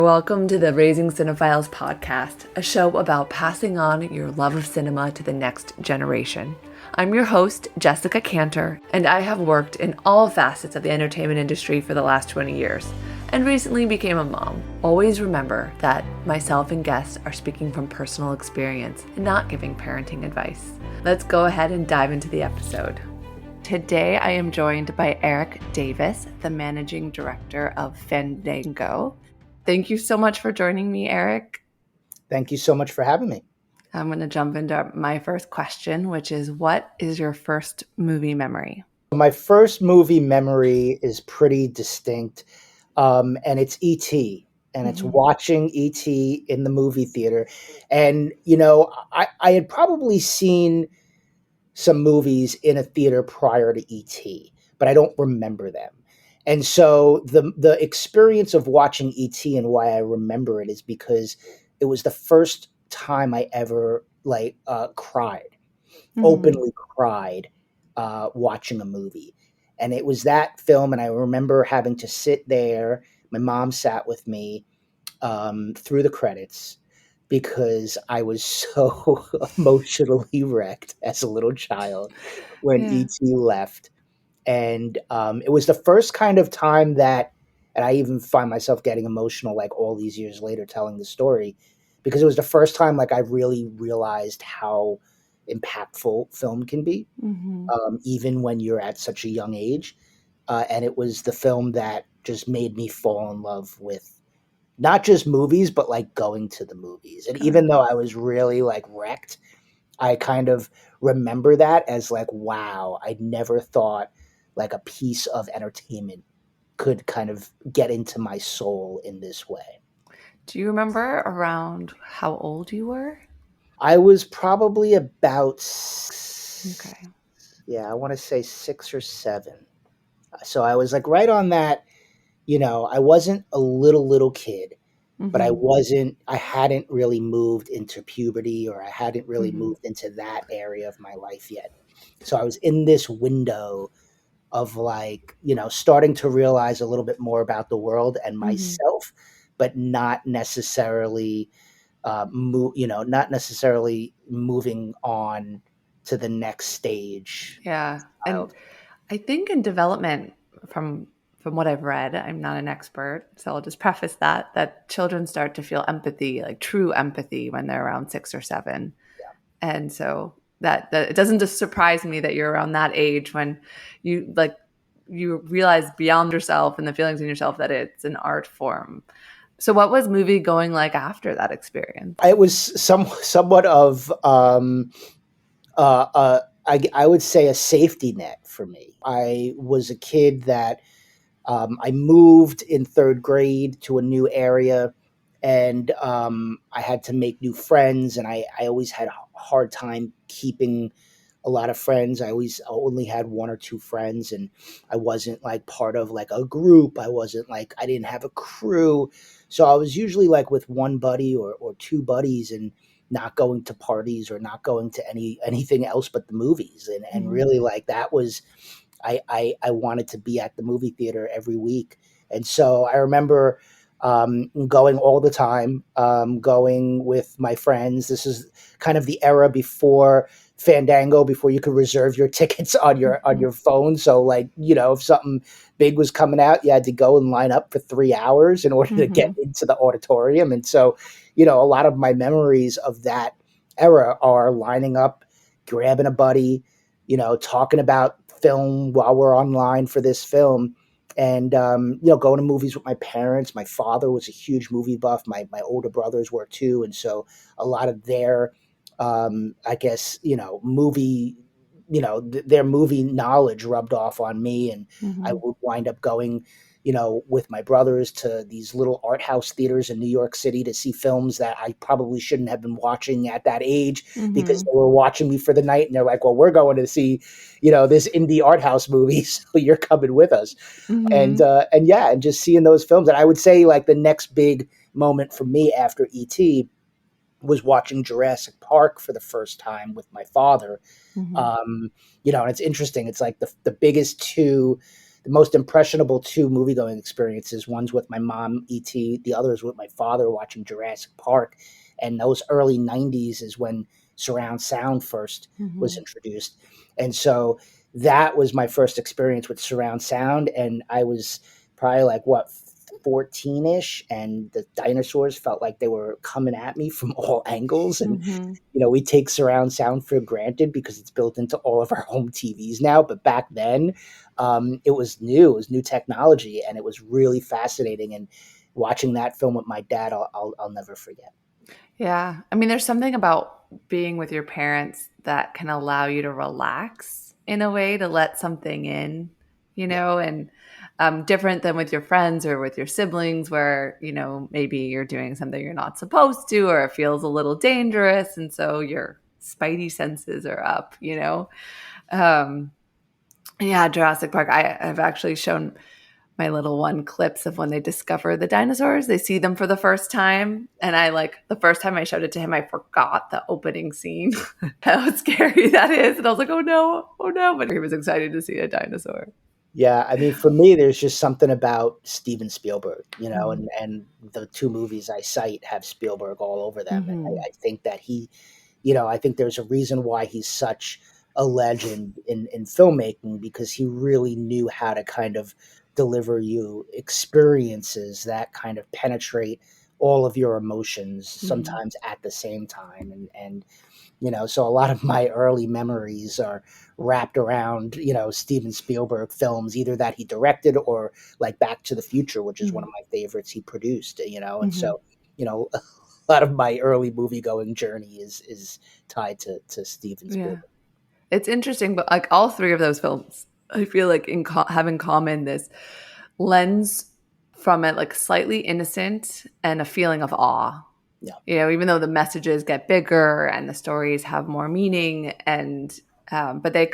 Welcome to the Raising Cinephiles podcast, a show about passing on your love of cinema to the next generation. I'm your host, Jessica Kantor, and I have worked in all facets of the entertainment industry for the last 20 years, and recently became a mom. Always remember that myself and guests are speaking from personal experience and not giving parenting advice. Let's go ahead and dive into the episode. Today, I am joined by Erik Davis, the managing director of Fandango. Thank you so much for joining me, Erik. Thank you so much for having me. I'm going to jump into my first question, which is, what is your first movie memory? My first movie memory is pretty distinct, and it's E.T., and it's watching E.T. in the movie theater. And, you know, I had probably seen some movies in a theater prior to E.T., but I don't remember them. And so the experience of watching E.T. and why I remember it is because it was the first time I ever cried, openly cried, watching a movie. And it was that film. And I remember having to sit there. My mom sat with me through the credits because I was so emotionally wrecked as a little child when E.T. left. And it was the first kind of time that, and I even find myself getting emotional like all these years later telling the story, because it was the first time like I really realized how impactful film can be, even when you're at such a young age. And it was the film that just made me fall in love with not just movies, but like going to the movies. And even though I was really like wrecked, I kind of remember that as like, wow, I never thought like a piece of entertainment could kind of get into my soul in this way. Do you remember around how old you were? I was probably about, I want to say 6 or 7. So I was like right on that, I wasn't a little kid, but I hadn't really moved into puberty, or I hadn't really moved into that area of my life yet. So I was in this window of like, starting to realize a little bit more about the world and myself, but not necessarily, not necessarily moving on to the next stage. Yeah. And I think in development, from what I've read, I'm not an expert, so I'll just preface that children start to feel empathy, like true empathy, when they're around 6 or 7. Yeah. And so that it doesn't just surprise me that you're around that age when you realize beyond yourself and the feelings in yourself that it's an art form. So what was movie going like after that experience? It was somewhat of I would say a safety net for me. I was a kid that I moved in 3rd grade to a new area, and I had to make new friends, and I always had a hard time keeping a lot of friends. I always only had 1 or 2 friends, and I wasn't like part of like a group. I didn't have a crew. So I was usually like with 1 buddy or 2 buddies, and not going to parties or not going to anything else but the movies. And really like that was, I wanted to be at the movie theater every week. And so I remember going all the time, going with my friends. This is kind of the era before Fandango, before you could reserve your tickets on your phone. So like, if something big was coming out, you had to go and line up for 3 hours in order to get into the auditorium. And so, a lot of my memories of that era are lining up, grabbing a buddy, talking about film while we're online for this film. And, going to movies with my parents. My father was a huge movie buff. My older brothers were too. And so a lot of their, I guess, movie, their movie knowledge rubbed off on me. And I would wind up going, with my brothers to these little art house theaters in New York City to see films that I probably shouldn't have been watching at that age, because they were watching me for the night. And they're like, well, we're going to see, this indie art house movie, so you're coming with us. And just seeing those films. And I would say like the next big moment for me after E.T. was watching Jurassic Park for the first time with my father. And it's interesting. It's like the biggest 2 the most impressionable two movie-going experiences. One's with my mom, E.T., the other is with my father watching Jurassic Park. And those early 90s is when surround sound first was introduced. And so that was my first experience with surround sound. And I was probably like, 14-ish, and the dinosaurs felt like they were coming at me from all angles. And we take surround sound for granted because it's built into all of our home TVs now, but back then it was new technology, and it was really fascinating. And watching that film with my dad, I'll never forget. Yeah. I mean, there's something about being with your parents that can allow you to relax in a way, to let something in, and different than with your friends or with your siblings where, maybe you're doing something you're not supposed to, or it feels a little dangerous. And so your spidey senses are up, Yeah, Jurassic Park. I've actually shown my little one clips of when they discover the dinosaurs. They see them for the first time. And the first time I showed it to him, I forgot the opening scene, how scary that is. And I was like, oh no. But he was excited to see a dinosaur. Yeah, I mean, for me, there's just something about Steven Spielberg, and the two movies I cite have Spielberg all over them. And I think that I think there's a reason why he's such a legend in filmmaking, because he really knew how to kind of deliver you experiences that kind of penetrate all of your emotions, sometimes at the same time. And so a lot of my early memories are wrapped around, Steven Spielberg films, either that he directed or like Back to the Future, which is one of my favorites he produced, and so, a lot of my early movie going journey is tied to Steven Spielberg. Yeah. It's interesting, but like all three of those films, I feel like have in common this lens from it, like slightly innocent and a feeling of awe. Yeah. Even though the messages get bigger and the stories have more meaning, and but they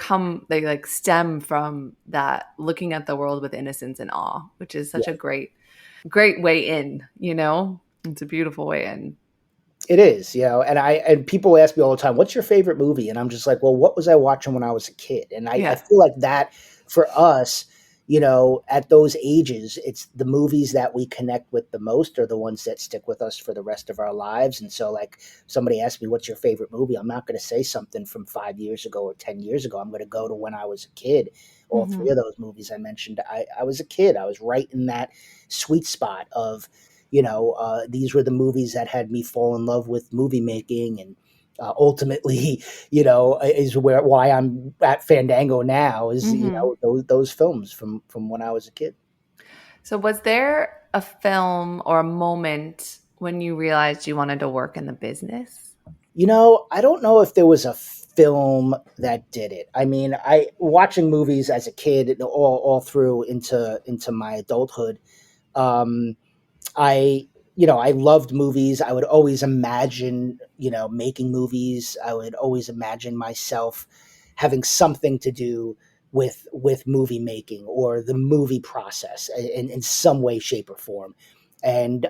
like stem from that looking at the world with innocence and awe, which is such a great way in. It's a beautiful way in. It is, and people ask me all the time, what's your favorite movie? And I'm just like, well, what was I watching when I was a kid? And I feel like that for us, at those ages, it's the movies that we connect with the most are the ones that stick with us for the rest of our lives. And so like somebody asked me, what's your favorite movie? I'm not going to say something from 5 years ago or 10 years ago. I'm going to go to when I was a kid. All three of those movies I mentioned, I was a kid. I was right in that sweet spot of, these were the movies that had me fall in love with movie making, and ultimately, is why I'm at Fandango now. Is those films from when I was a kid. So, was there a film or a moment when you realized you wanted to work in the business? I don't know if there was a film that did it. I mean, I watching movies as a kid all through into my adulthood. I loved movies. I would always imagine, making movies. I would always imagine myself having something to do with movie making or the movie process in some way, shape, or form. And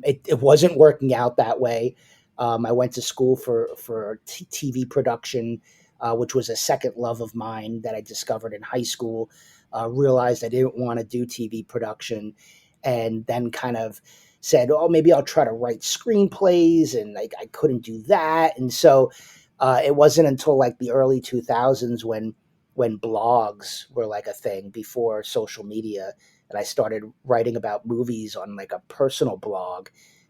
it wasn't working out that way. I went to school for TV production, which was a second love of mine that I discovered in high school. Realized I didn't want to do TV production, and then kind of said, oh, maybe I'll try to write screenplays, and I couldn't do that. And so it wasn't until like the early 2000s when blogs were like a thing before social media, and I started writing about movies on like a personal blog.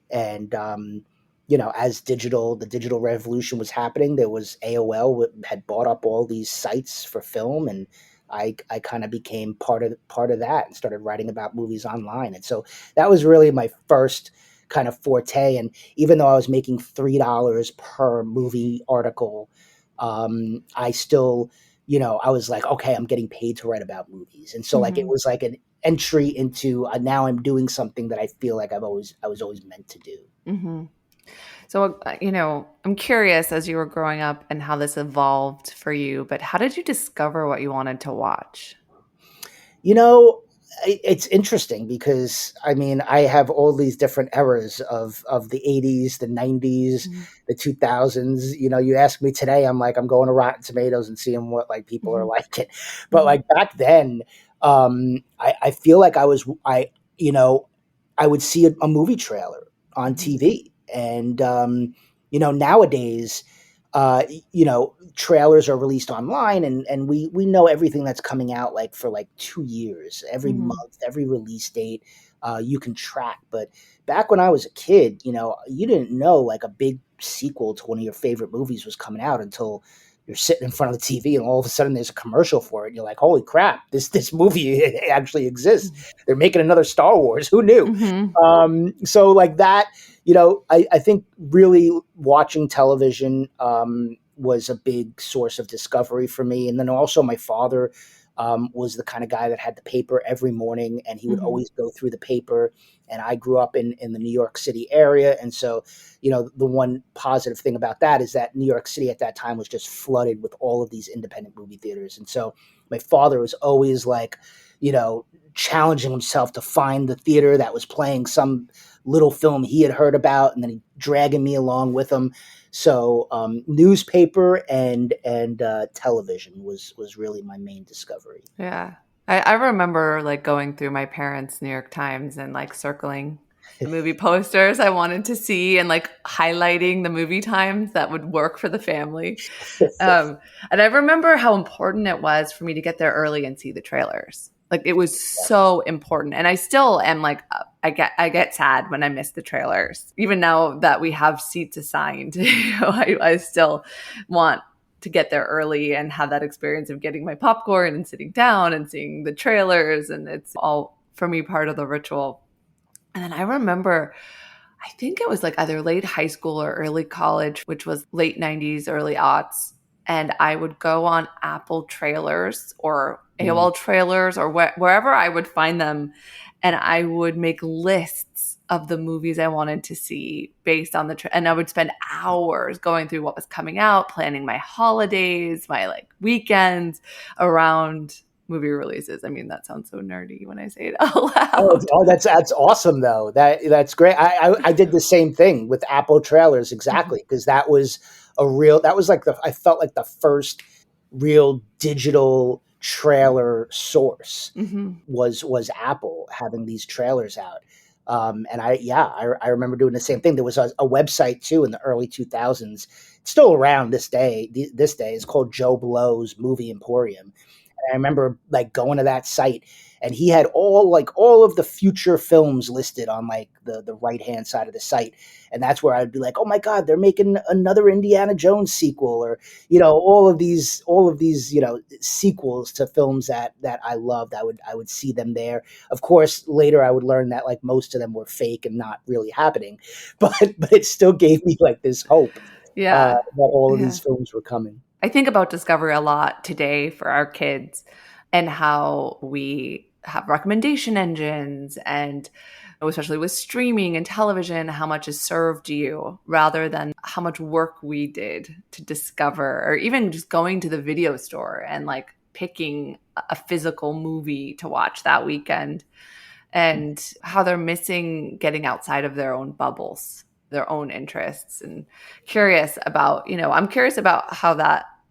And as the digital revolution was happening, there was AOL had bought up all these sites for film, and I kind of became part of that and started writing about movies online. And so that was really my first kind of forte. And even though I was making $3 per movie article, I still, I was like, okay, I'm getting paid to write about movies. And so like it was like an entry into now I'm doing something that I feel like I was always meant to do. Mm-hmm. So, I'm curious as you were growing up and how this evolved for you, but how did you discover what you wanted to watch? It's interesting because, I mean, I have all these different eras of the 80s, the 90s, the 2000s. You ask me today, I'm like, I'm going to Rotten Tomatoes and seeing what like people are liking. But like back then, I feel like I would see a movie trailer on TV. And, nowadays, trailers are released online, and we know everything that's coming out like for like 2 years, every month, every release date, you can track. But back when I was a kid, you didn't know like a big sequel to one of your favorite movies was coming out until you're sitting in front of the TV and all of a sudden there's a commercial for it. And you're like, holy crap, this movie actually exists. They're making another Star Wars. Who knew? So like that, I think really watching television was a big source of discovery for me. And then also my father was the kind of guy that had the paper every morning, and he would always go through the paper. And I grew up in the New York City area. And so, the one positive thing about that is that New York City at that time was just flooded with all of these independent movie theaters. And so my father was always like, challenging himself to find the theater that was playing some little film he had heard about, and then he dragging me along with him. So newspaper and television was really my main discovery. Yeah. I remember like going through my parents' New York Times and like circling the movie posters I wanted to see and like highlighting the movie times that would work for the family. And I remember how important it was for me to get there early and see the trailers. Like it was so important. And I still am like, I get sad when I miss the trailers. Even now that we have seats assigned, I still want to get there early and have that experience of getting my popcorn and sitting down and seeing the trailers. And it's all, for me, part of the ritual. And then I remember, I think it was like either late high school or early college, which was late 90s, early aughts. And I would go on Apple trailers or AOL trailers or wherever I would find them. And I would make lists of the movies I wanted to see based on and I would spend hours going through what was coming out, planning my holidays, my like weekends around movie releases. I mean, that sounds so nerdy when I say it out loud. Oh, that's awesome though. That's great. I did the same thing with Apple trailers exactly, because that was like I felt like the first real digital trailer source was Apple having these trailers out. And I remember doing the same thing. There was a website too in the early 2000s. It's still around this day. It's called Joe Blow's Movie Emporium. And I remember like going to that site, and he had all of the future films listed on like the right-hand side of the site. And that's where I'd be like, oh my God, they're making another Indiana Jones sequel, or, all of these, sequels to films that I loved. I would see them there. Of course, later I would learn that like most of them were fake and not really happening, but it still gave me like this hope that all of these films were coming. I think about Discovery a lot today for our kids and how we have recommendation engines, and especially with streaming and television, how much is served to you rather than how much work we did to discover, or even just going to the video store and like picking a physical movie to watch that weekend, and how they're missing getting outside of their own bubbles, their own interests. And curious about, I'm curious about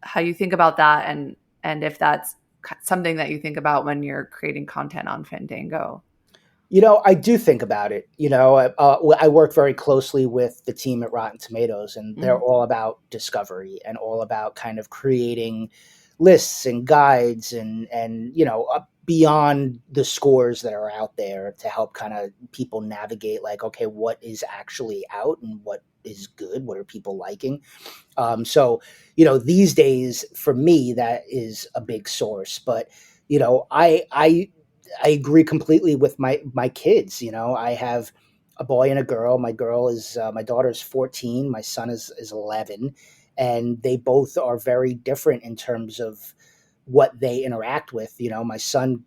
how you think about that, and if that's something that you think about when you're creating content on Fandango. I do think about it. I work very closely with the team at Rotten Tomatoes, and they're all about discovery and all about kind of creating lists and guides and beyond the scores that are out there to help kind of people navigate like, okay, what is actually out and what is good? What are people liking? So, these days for me, that is a big source, but, I agree completely with my kids. I have a boy and a girl. My daughter is 14. My son is 11, and they both are very different in terms of what they interact with. My son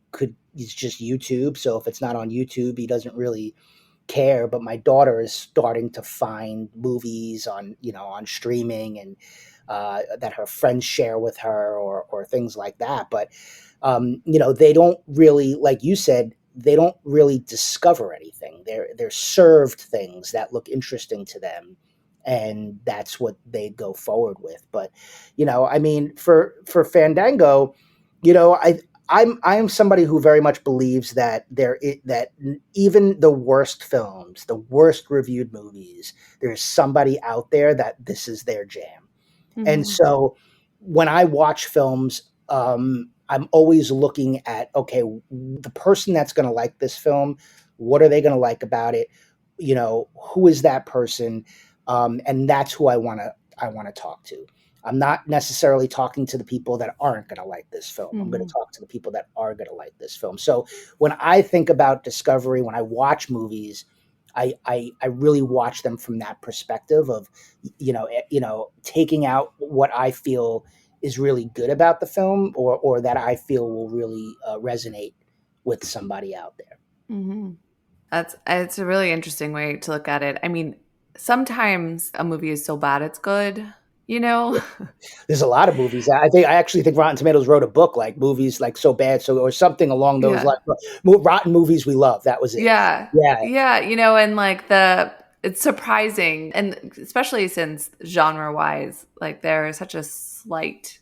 he's just YouTube. So if it's not on YouTube, he doesn't really care. But my daughter is starting to find movies on streaming and that her friends share with her or things like that. But, they don't really, like you said, they don't really discover anything. They're served things that look interesting to them, and that's what they go forward with. But, for Fandango, I'm somebody who very much believes that that even the worst films, the worst reviewed movies, there's somebody out there that this is their jam. And so when I watch films, I'm always looking at, okay, the person that's going to like this film, what are they going to like about it? You know, who is that person? And that's who I want to talk to. I'm not necessarily talking to the people that aren't going to like this film. I'm going to talk to the people that are going to like this film. So when I think about discovery, when I watch movies, I really watch them from that perspective of, taking out what I feel is really good about the film, or that I feel will really resonate with somebody out there. It's a really interesting way to look at it. I mean, sometimes a movie is so bad it's good, you know? There's a lot of movies. I actually think Rotten Tomatoes wrote a book like movies like so bad so or something along those Yeah. lines. Rotten movies we love. That was it. Yeah. Yeah. Yeah, and like it's surprising, and especially since genre-wise, like there is such a slight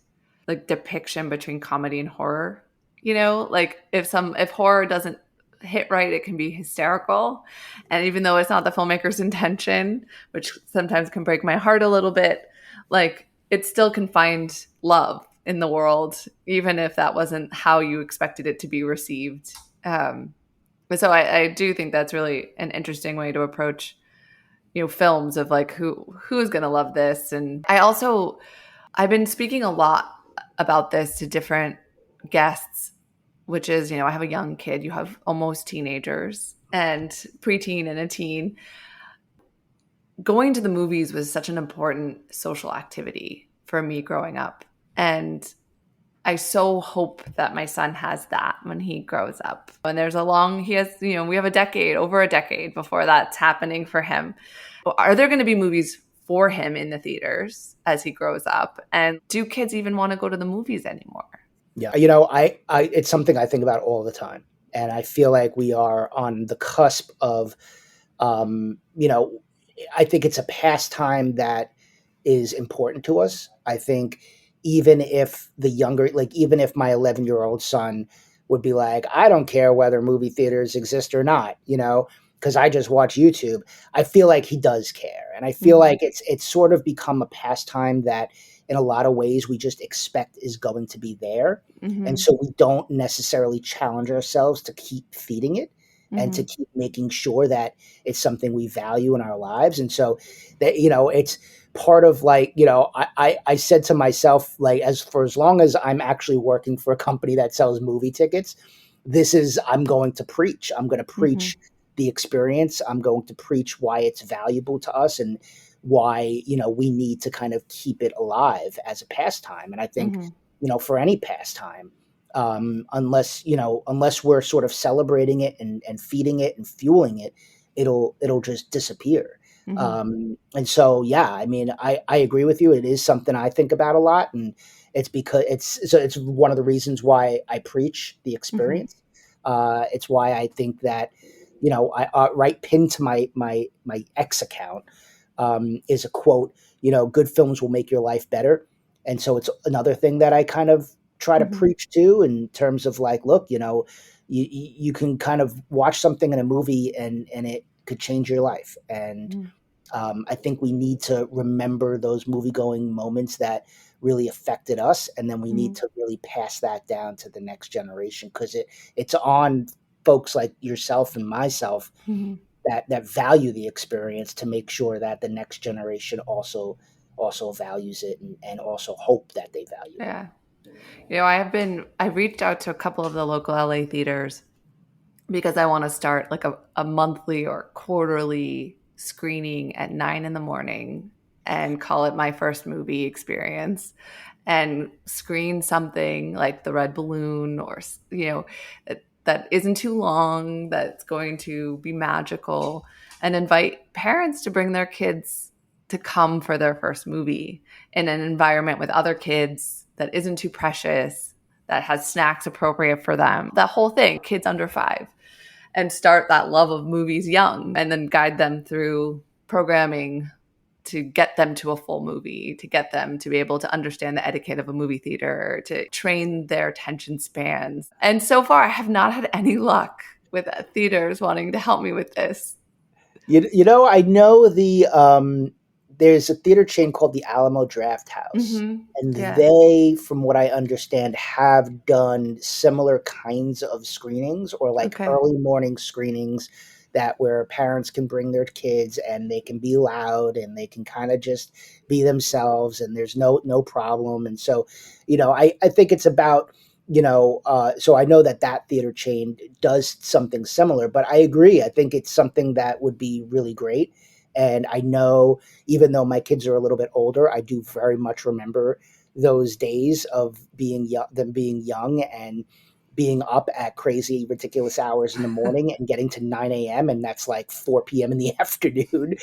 like depiction between comedy and horror. Like if horror doesn't hit right, it can be hysterical. And even though it's not the filmmaker's intention, which sometimes can break my heart a little bit, like it still can find love in the world, even if that wasn't how you expected it to be received. But so I do think that's really an interesting way to approach, films of like who's going to love this. And I've been speaking a lot about this to different guests, which is, I have a young kid, you have almost teenagers and preteen and a teen. Going to the movies was such an important social activity for me growing up. And I so hope that my son has that when he grows up. And we have over a decade before that's happening for him. Are there going to be movies for him in the theaters as he grows up? And do kids even want to go to the movies anymore? Yeah. It's something I think about all the time. And I feel like we are on the cusp of, I think it's a pastime that is important to us. I think even if even if my 11-year-old son would be like, I don't care whether movie theaters exist or not, because I just watch YouTube, I feel like he does care. And I feel like it's sort of become a pastime that in a lot of ways we just expect is going to be there. And so we don't necessarily challenge ourselves to keep feeding it and to keep making sure that it's something we value in our lives. And so that, it's part of like, I said to myself, like, as long as I'm actually working for a company that sells movie tickets, I'm going to preach. I'm going to preach the experience. I'm going to preach why it's valuable to us and why, we need to kind of keep it alive as a pastime. And I think, for any pastime, unless we're sort of celebrating it and feeding it and fueling it, it'll just disappear. And so, yeah, I mean, I agree with you. It is something I think about a lot, and it's because it's one of the reasons why I preach the experience. It's why I think that, I right pinned to my X account is a quote, good films will make your life better. And so it's another thing that I kind of try to preach to in terms of like, look, you can kind of watch something in a movie and it could change your life. And I think we need to remember those movie-going moments that really affected us, and then we need to really pass that down to the next generation, because it's on folks like yourself and myself that value the experience to make sure that the next generation also values it and also hope that they value it. Yeah. I reached out to a couple of the local LA theaters because I want to start like a monthly or quarterly screening at 9 a.m. and call it my first movie experience, and screen something like The Red Balloon, or, that isn't too long, that's going to be magical, and invite parents to bring their kids to come for their first movie in an environment with other kids that isn't too precious, that has snacks appropriate for them, that whole thing, kids under 5. And start that love of movies young, and then guide them through programming to get them to a full movie, to get them to be able to understand the etiquette of a movie theater, to train their attention spans. And so far, I have not had any luck with theaters wanting to help me with this. I know there's a theater chain called the Alamo Draft House, and they, from what I understand, have done similar kinds of screenings or like early morning screenings that where parents can bring their kids and they can be loud and they can kind of just be themselves and there's no problem. And so, I think it's about, so I know that theater chain does something similar, but I agree. I think it's something that would be really great. And I know, even though my kids are a little bit older, I do very much remember those days of being young and being up at crazy, ridiculous hours in the morning and getting to 9 a.m. and that's like 4 p.m. in the afternoon,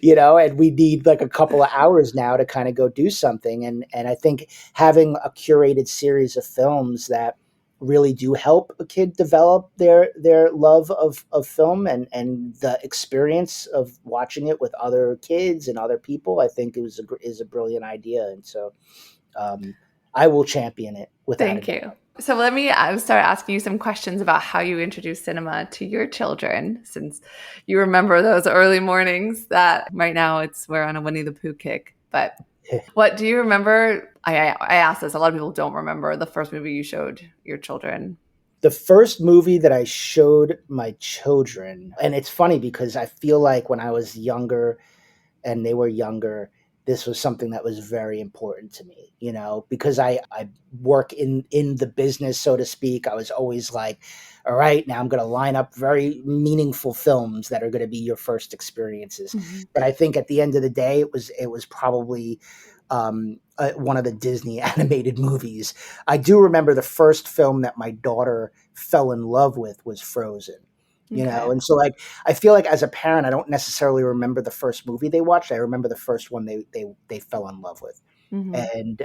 and we need like a couple of hours now to kind of go do something. And I think having a curated series of films that really do help a kid develop their love of film and the experience of watching it with other kids and other people, I think is a brilliant idea. And so I will champion it without a doubt. Thank you. So let me start asking you some questions about how you introduce cinema to your children, since you remember those early mornings that right now we're on a Winnie the Pooh kick. But what do you remember? I asked this. A lot of people don't remember the first movie you showed your children. The first movie that I showed my children, and it's funny because I feel like when I was younger and they were younger, this was something that was very important to me, because I work in the business, so to speak. I was always like, all right, now I'm going to line up very meaningful films that are going to be your first experiences. Mm-hmm. But I think at the end of the day, it was probably one of the Disney animated movies. I do remember the first film that my daughter fell in love with was Frozen. And so like I feel like as a parent, I don't necessarily remember the first movie they watched. I remember the first one they fell in love with. Mm-hmm. And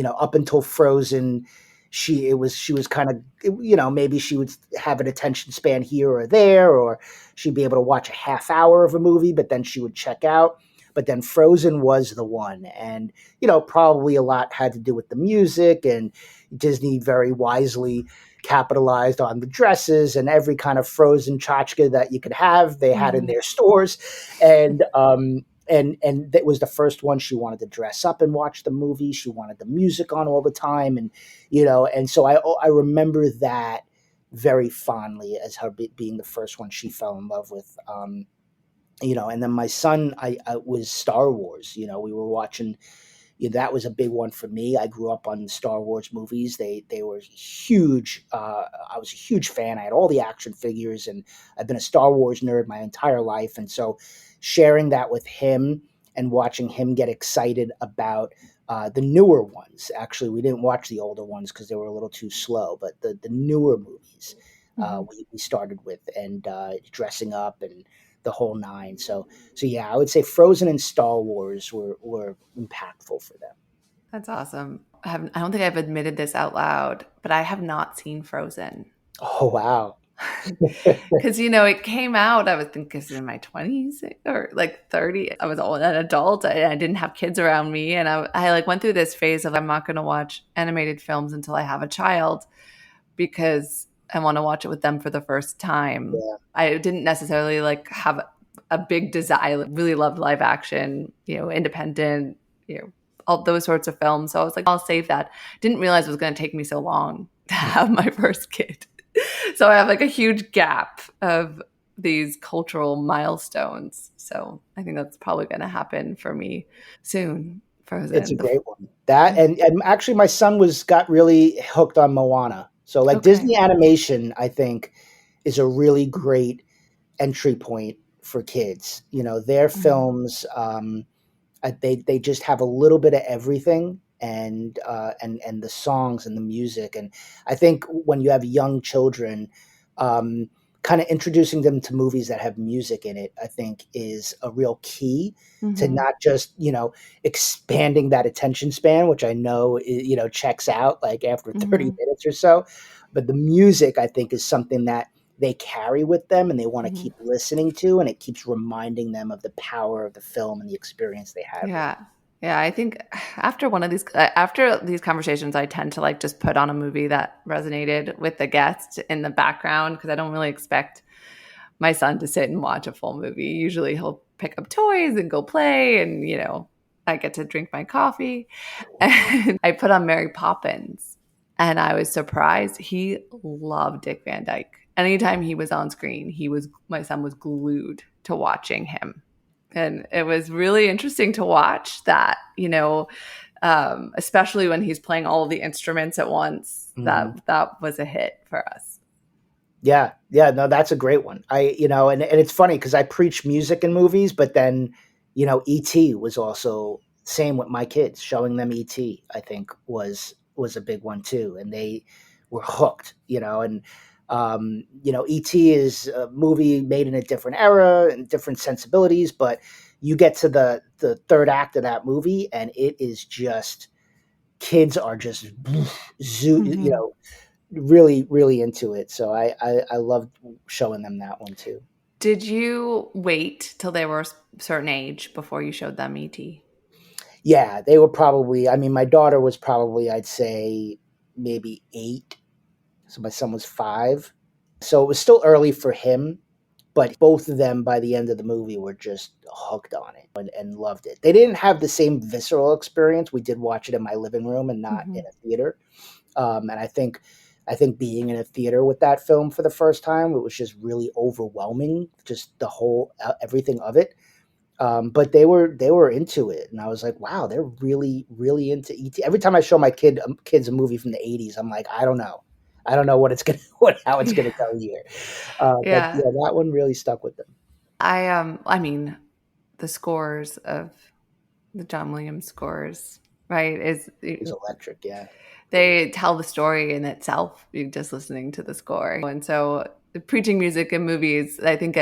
up until Frozen, she was kind of, maybe she would have an attention span here or there, or she'd be able to watch a half hour of a movie, but then she would check out. But then Frozen was the one. And, probably a lot had to do with the music, and Disney very wisely capitalized on the dresses and every kind of Frozen tchotchke that you could have, they had in their stores. And that was the first one. She wanted to dress up and watch the movie. She wanted the music on all the time. And, and so I remember that very fondly as her being the first one she fell in love with. And then my son, I was Star Wars. We were watching. That was a big one for me. I grew up on Star Wars movies. They were huge. I was a huge fan. I had all the action figures, and I've been a Star Wars nerd my entire life. And so, sharing that with him and watching him get excited about the newer ones. Actually, we didn't watch the older ones because they were a little too slow. But the newer movies we started with, and dressing up and the whole nine. So yeah, I would say Frozen and Star Wars were impactful for them. That's awesome. I don't think I've admitted this out loud, but I have not seen Frozen. Oh, wow. Because, it came out, I was thinking in my 20s or like 30. I was an adult. I didn't have kids around me. And I went through this phase of I'm not going to watch animated films until I have a child because I want to watch it with them for the first time. Yeah. I didn't necessarily have a big desire. I really loved live action, independent, all those sorts of films. So I was like, I'll save that. Didn't realize it was going to take me so long to have my first kid. So I have a huge gap of these cultural milestones. So I think that's probably going to happen for me soon. Frozen. It's a great one. That and actually my son got really hooked on Moana. So Disney animation, I think, is a really great entry point for kids. Their films, they just have a little bit of everything, and the songs and the music. And I think when you have young children, kind of introducing them to movies that have music in it, I think is a real key to not just, expanding that attention span, which I know, checks out after 30 minutes or so. But the music, I think, is something that they carry with them and they want to Mhm. keep listening to, and it keeps reminding them of the power of the film and the experience they had with it. Yeah. Yeah, I think after these conversations, I tend to like just put on a movie that resonated with the guest in the background because I don't really expect my son to sit and watch a full movie. Usually he'll pick up toys and go play and, I get to drink my coffee. And I put on Mary Poppins and I was surprised. He loved Dick Van Dyke. Anytime he was on screen, my son was glued to watching him. And it was really interesting to watch that, especially when he's playing all of the instruments at once. Mhm. That was a hit for us. Yeah. Yeah. No, that's a great one. And it's funny because I preach music in movies, but then, E.T. was also same with my kids, showing them E.T. I think was a big one too. And they were hooked, E.T. is a movie made in a different era and different sensibilities, but you get to the third act of that movie and it is just, kids are just Mm-hmm. really, really into it. So I loved showing them that one too. Did you wait till they were a certain age before you showed them ET? Yeah, they were probably, my daughter was probably, I'd say maybe 8. So my son was 5. So it was still early for him, but both of them by the end of the movie were just hooked on it and loved it. They didn't have the same visceral experience. We did watch it in my living room and not Mm-hmm. in a theater. And I think being in a theater with that film for the first time, it was just really overwhelming, just the whole everything of it. But they were into it, and I was like, wow, they're really really into ET. Every time I show my kids a movie from the '80s, I'm like, I don't know what it's gonna how it's gonna Yeah. go here. But Yeah. yeah, that one really stuck with them. I mean, the scores of the John Williams scores, right? It was electric, yeah. They tell the story in itself, you just listening to the score. And so preaching music in movies, I think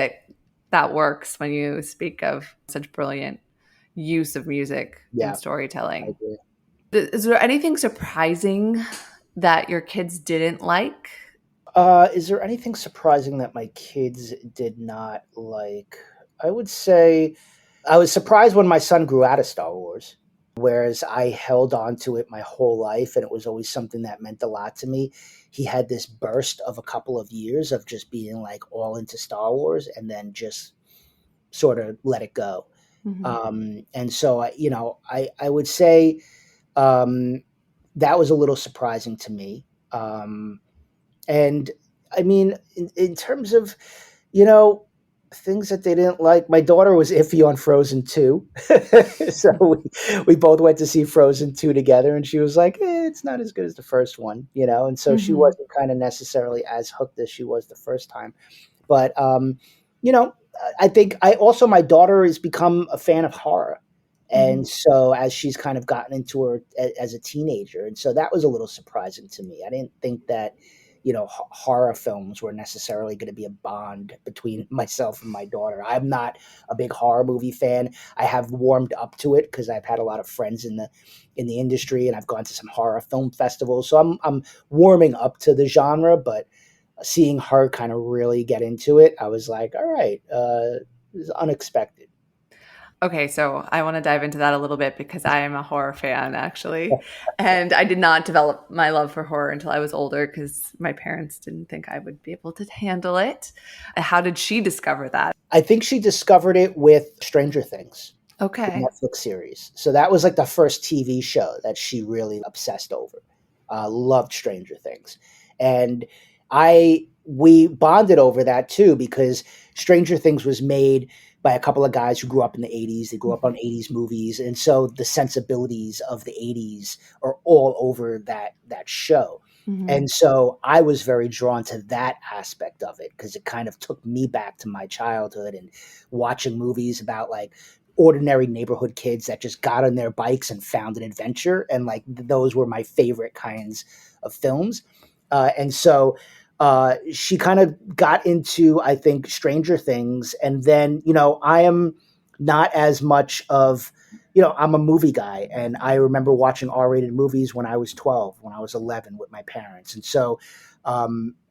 that works when you speak of such brilliant use of music in Yeah, I storytelling. agree. Is there anything surprising that your kids didn't like? Is there anything surprising that my kids did not like? I would say I was surprised when my son grew out of Star Wars, whereas I held on to it my whole life and it was always something that meant a lot to me. He had this burst of a couple of years of just being like all into Star Wars and then just sort of let it go. Mm-hmm. And so I would say um, that was a little surprising to me. And I mean, in terms of, you know, things that they didn't like, my daughter was iffy on Frozen 2. So we both went to see Frozen 2 together, and she was like, it's not as good as the first one, and so she Mm-hmm. wasn't kind of necessarily as hooked as she was the first time. But you know, I think my daughter has become a fan of horror, Mm-hmm. and so as she's kind of gotten into her as a teenager, and so that was a little surprising to me. I didn't think that horror films were necessarily going to be a bond between myself and my daughter. I'm not a big horror movie fan. I have warmed up to it because I've had a lot of friends in the industry, and I've gone to some horror film festivals, so I'm warming up to the genre, but seeing her kind of really get into it, I was like, all right, it was unexpected. Okay, so I want to dive into that a little bit because I am a horror fan, actually. And I did not develop my love for horror until I was older because my parents didn't think I would be able to handle it. How did she discover that? I think she discovered it with Stranger Things, the Okay. Netflix series. So that was like the first TV show that she really obsessed over. Loved Stranger Things. And we bonded over that too because Stranger Things was made by a couple of guys who grew up in the 80s. They grew up on 80s movies. And so the sensibilities of the 80s are all over that show. Mm-hmm. And so I was very drawn to that aspect of it because it kind of took me back to my childhood and watching movies about like ordinary neighborhood kids that just got on their bikes and found an adventure. And like those were my favorite kinds of films. And so she kind of got into, I think, Stranger Things. And then, I am not as much of, I'm a movie guy. And I remember watching R-rated movies when I was 12, when I was 11 with my parents. And so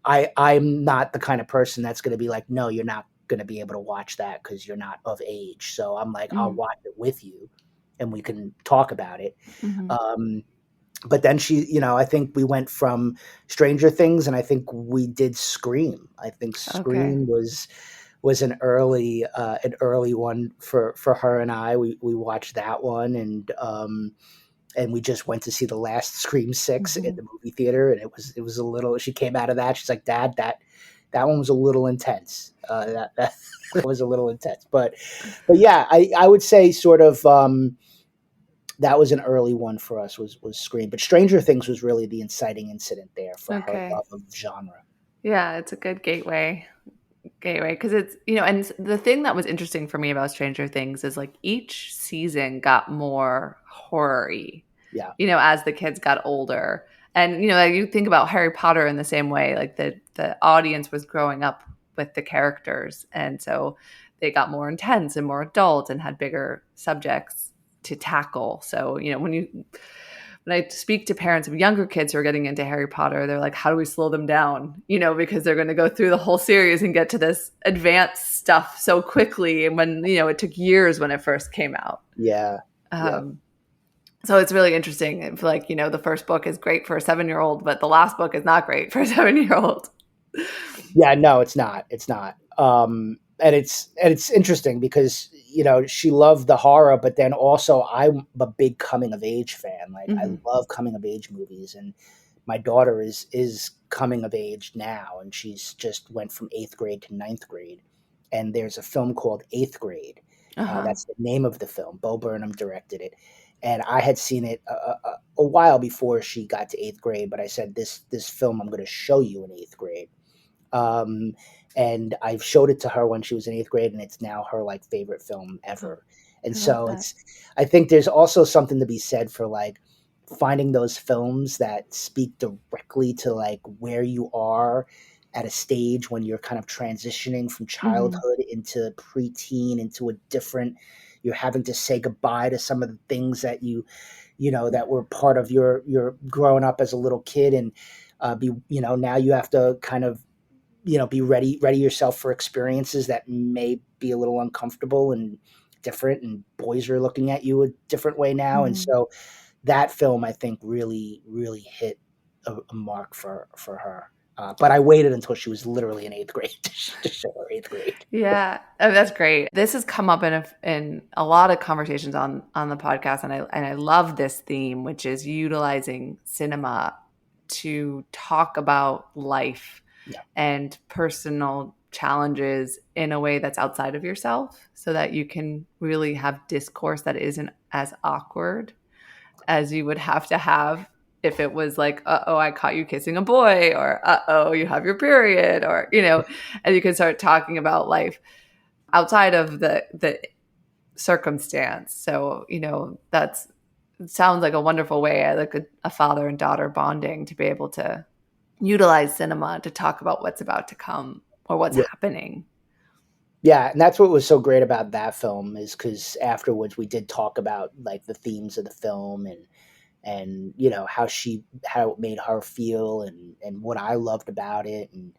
I'm not the kind of person that's going to be like, no, you're not going to be able to watch that because you're not of age. So I'm like, I'll watch it with you and we can talk about it. But then I think we went from Stranger Things, and I think we did Scream. I think Scream was an early one for her and I. We watched that one, and we just went to see the last Scream 6 in the movie theater, and it was a little. She came out of that. She's like, Dad, that one was a little intense. That was a little intense, but yeah, I would say sort of. That was an early one for us was Scream, but Stranger Things was really the inciting incident there for her love of genre. Yeah, it's a good gateway because it's, and the thing that was interesting for me about Stranger Things is like each season got more horror-y, as the kids got older. And, you think about Harry Potter in the same way, like the audience was growing up with the characters. And so they got more intense and more adult and had bigger subjects to tackle. So, when I speak to parents of younger kids who are getting into Harry Potter, they're like, how do we slow them down? Because they're going to go through the whole series and get to this advanced stuff so quickly. And when, it took years when it first came out. Yeah. So it's really interesting. I feel like, the first book is great for a 7-year-old, but the last book is not great for a 7-year-old. Yeah, no, it's not. It's not. And it's interesting because, she loved the horror, but then also I'm a big coming of age fan. Like I love coming of age movies, and my daughter is coming of age now, and she's just went from 8th grade to 9th grade. And there's a film called 8th Grade. That's the name of the film. Bo Burnham directed it. And I had seen it a while before she got to 8th grade, but I said, this film I'm going to show you in 8th grade. And I've showed it to her when she was in 8th grade, and it's now her like favorite film ever. And so I think there's also something to be said for like finding those films that speak directly to like where you are at a stage when you're kind of transitioning from childhood into preteen, into a different, you're having to say goodbye to some of the things that that were part of your growing up as a little kid, and now you have to kind of be ready yourself for experiences that may be a little uncomfortable and different, and boys are looking at you a different way now. And so that film, I think, really, really hit a mark for her. But I waited until she was literally in 8th grade to show her 8th grade. Yeah, that's great. This has come up in a lot of conversations on the podcast, and I love this theme, which is utilizing cinema to talk about life and personal challenges in a way that's outside of yourself, so that you can really have discourse that isn't as awkward as you would have to have if it was like, uh-oh, I caught you kissing a boy, or uh-oh, you have your period, or, and you can start talking about life outside of the circumstance. So, it sounds like a wonderful way, like a father and daughter bonding, to be able to utilize cinema to talk about what's about to come or what's happening. Yeah, and that's what was so great about that film, is because afterwards we did talk about like the themes of the film and how it made her feel and what I loved about it, and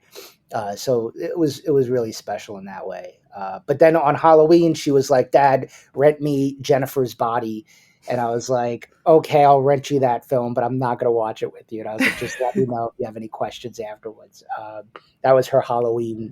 so it was really special in that way. But then on Halloween, she was like, "Dad, rent me Jennifer's Body." And I was like, okay, I'll rent you that film, but I'm not going to watch it with you. And I was like, just let me know if you have any questions afterwards. That was her Halloween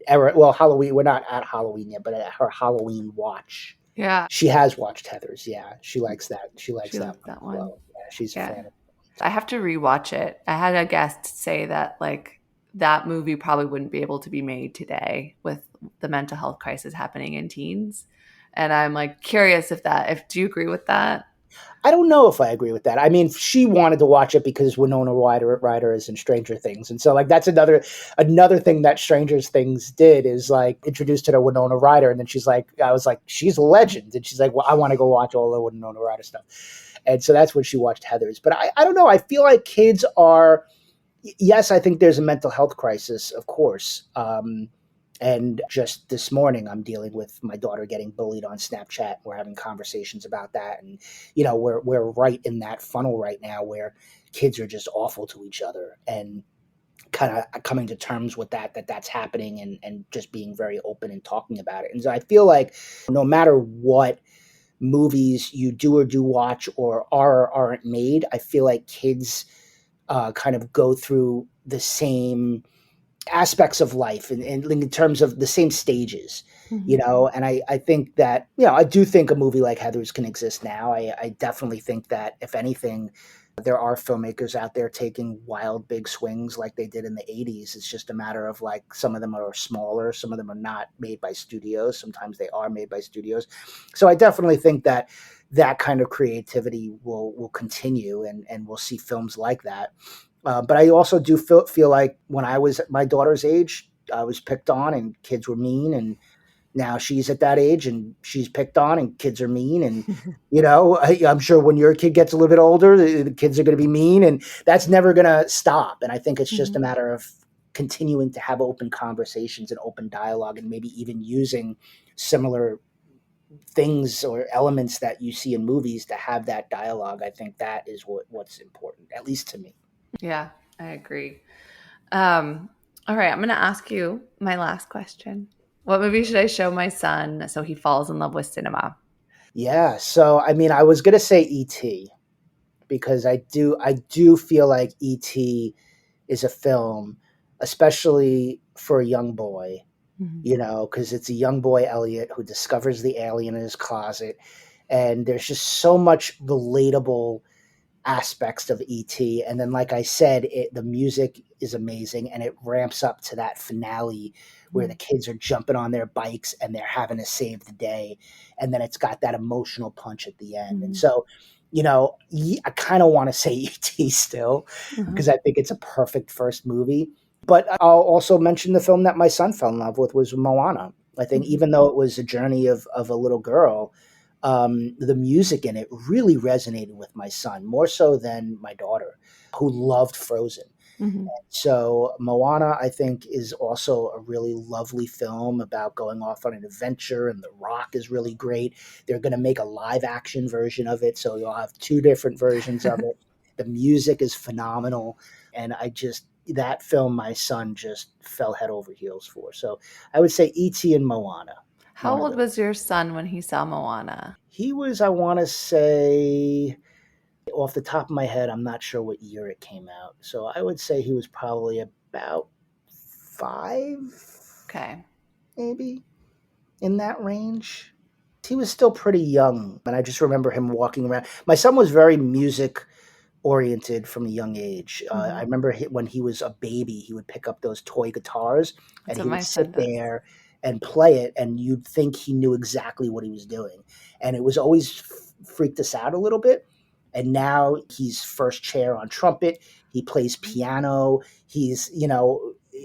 era. Well, Halloween, we're not at Halloween yet, but at her Halloween watch. Yeah. She has watched Heathers. Yeah. She likes that. She likes that one. Well. Yeah, she's a fan of it. I have to rewatch it. I had a guest say that like that movie probably wouldn't be able to be made today with the mental health crisis happening in teens. And I'm like curious do you agree with that? I don't know if I agree with that. I mean, she wanted to watch it because Winona Ryder is in Stranger Things. And so like, that's another thing that Stranger Things did, is like introduced her to Winona Ryder. And then I was like, she's a legend. And she's like, well, I want to go watch all the Winona Ryder stuff. And so that's when she watched Heathers. But I don't know. I feel like kids are, yes, I think there's a mental health crisis, of course. And just this morning, I'm dealing with my daughter getting bullied on Snapchat. We're having conversations about that. And, we're right in that funnel right now where kids are just awful to each other. And kind of coming to terms with that's happening, and just being very open and talking about it. And so I feel like no matter what movies you do or do watch or are or aren't made, I feel like kids kind of go through the same aspects of life and in terms of the same stages, and I think that, I do think a movie like Heathers can exist now. I definitely think that, if anything, there are filmmakers out there taking wild big swings like they did in the 80s. It's just a matter of, like, some of them are smaller, some of them are not made by studios, sometimes they are made by studios. So I definitely think that that kind of creativity will continue, and we'll see films like that. But I also do feel like when I was at my daughter's age, I was picked on and kids were mean, and now she's at that age and she's picked on and kids are mean. And, I'm sure when your kid gets a little bit older, the kids are going to be mean, and that's never going to stop. And I think it's just a matter of continuing to have open conversations and open dialogue, and maybe even using similar things or elements that you see in movies to have that dialogue. I think that is what's important, at least to me. Yeah, I agree. All right, I'm going to ask you my last question. What movie should I show my son so he falls in love with cinema? Yeah, so I mean, I was going to say E.T., because I do feel like E.T. is a film, especially for a young boy, because it's a young boy, Elliot, who discovers the alien in his closet. And there's just so much relatable aspects of E.T. And then, like I said, the music is amazing, and it ramps up to that finale where the kids are jumping on their bikes and they're having to save the day. And then it's got that emotional punch at the end. And so, I kind of want to say E.T. still, because I think it's a perfect first movie. But I'll also mention the film that my son fell in love with was Moana. I think even though it was a journey of a little girl, the music in it really resonated with my son, more so than my daughter, who loved Frozen. So Moana, I think, is also a really lovely film about going off on an adventure, and The Rock is really great. They're going to make a live action version of it, so you'll have two different versions of it. The music is phenomenal, and that film my son just fell head over heels for. So I would say E.T. and Moana. How old was your son when he saw Moana? He was, I want to say, off the top of my head, I'm not sure what year it came out. So I would say he was probably about 5. Okay. Maybe in that range. He was still pretty young, and I just remember him walking around. My son was very music oriented from a young age. I remember when he was a baby, he would pick up those toy guitars and he would sit there and play it, and you'd think he knew exactly what he was doing. And it was always freaked us out a little bit. And now he's first chair on trumpet. He plays piano. He's,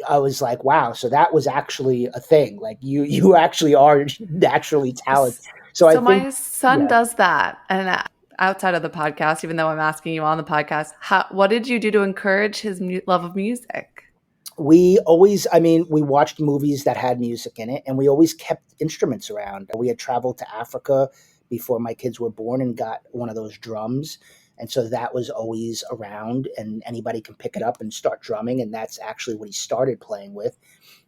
I was like, wow, so that was actually a thing. Like you actually are naturally talented. So I think my son does that. And outside of the podcast, even though I'm asking you on the podcast, what did you do to encourage his love of music? We watched movies that had music in it, and we always kept instruments around. We had traveled to Africa before my kids were born and got one of those drums. And so that was always around, and anybody can pick it up and start drumming. And that's actually what he started playing with.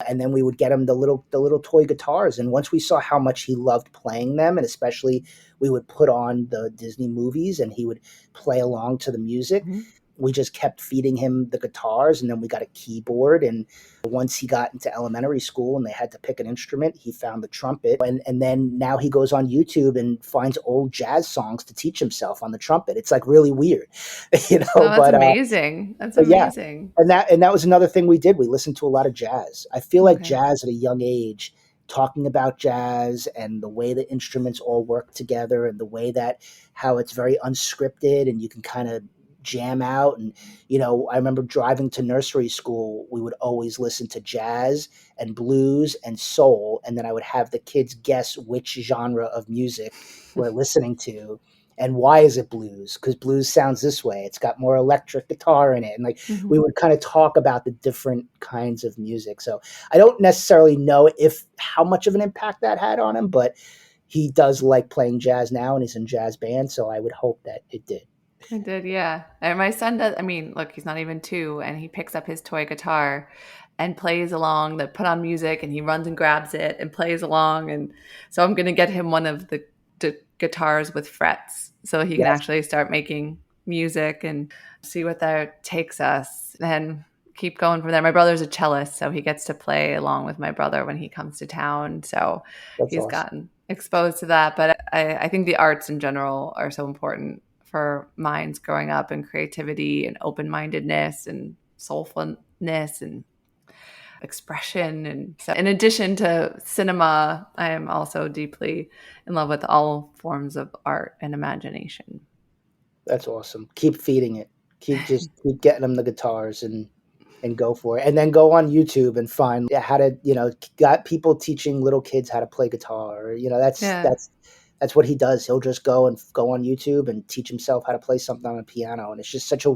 And then we would get him the little toy guitars. And once we saw how much he loved playing them, and especially we would put on the Disney movies and he would play along to the music, we just kept feeding him the guitars. And then we got a keyboard. And once he got into elementary school and they had to pick an instrument, he found the trumpet. And then now he goes on YouTube and finds old jazz songs to teach himself on the trumpet. It's like really weird, That's amazing. That's amazing. Yeah. And that was another thing we did. We listened to a lot of jazz. I feel like jazz at a young age, talking about jazz and the way the instruments all work together, and the way that how it's very unscripted and you can kind of jam out. And I remember driving to nursery school, we would always listen to jazz and blues and soul, and then I would have the kids guess which genre of music we're listening to. And why is it blues? Because blues sounds this way. It's got more electric guitar in it. And we would kind of talk about the different kinds of music. So I don't necessarily know how much of an impact that had on him, but he does like playing jazz now and he's in jazz band. So I would hope that it did. I did, yeah. And my son does, I mean, look, he's not even 2, and he picks up his toy guitar and plays along, that put on music, and he runs and grabs it and plays along. And so I'm going to get him one of the guitars with frets so he can Yes. actually start making music and see what that takes us and keep going from there. My brother's a cellist, so he gets to play along with my brother when he comes to town. So That's he's awesome. gotten exposed to that. But I think the arts in general are so important for minds growing up, and creativity and open-mindedness and soulfulness and expression. And so in addition to cinema, I am also deeply in love with all forms of art and imagination. That's awesome. Keep feeding it. Keep getting them the guitars and go for it. And then go on YouTube and find how to, got people teaching little kids how to play guitar. Yeah. That's what he does. He'll just go on YouTube and teach himself how to play something on a piano. And it's just such a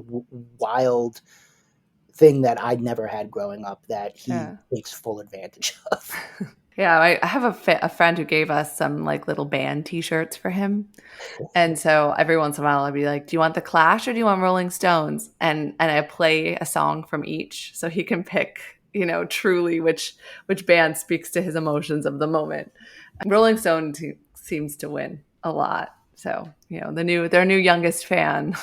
wild thing that I never had growing up that he takes full advantage of. Yeah, I have a friend who gave us some like little band T-shirts for him, and so every once in a while I'd be like, "Do you want the Clash or do you want Rolling Stones?" And I play a song from each, so he can pick, truly which band speaks to his emotions of the moment. Rolling Stone seems to win a lot, so their new youngest fan.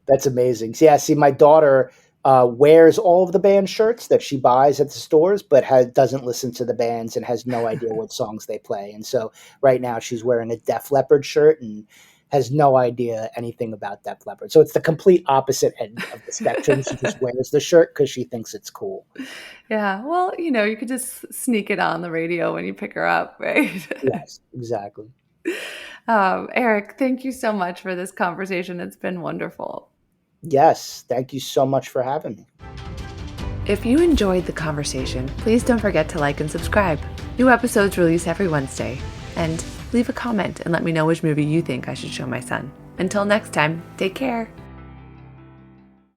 That's amazing. Yeah, see, my daughter wears all of the band shirts that she buys at the stores, but doesn't listen to the bands and has no idea what songs they play. And so right now she's wearing a Def Leppard shirt and has no idea anything about Def Leppard. So it's the complete opposite end of the spectrum. She just wears the shirt because she thinks it's cool. Yeah, well, you could just sneak it on the radio when you pick her up, right? Yes, exactly. Erik, thank you so much for this conversation. It's been wonderful. Yes, thank you so much for having me. If you enjoyed the conversation, please don't forget to like and subscribe. New episodes release every Wednesday. And leave a comment and let me know which movie you think I should show my son. Until next time, take care.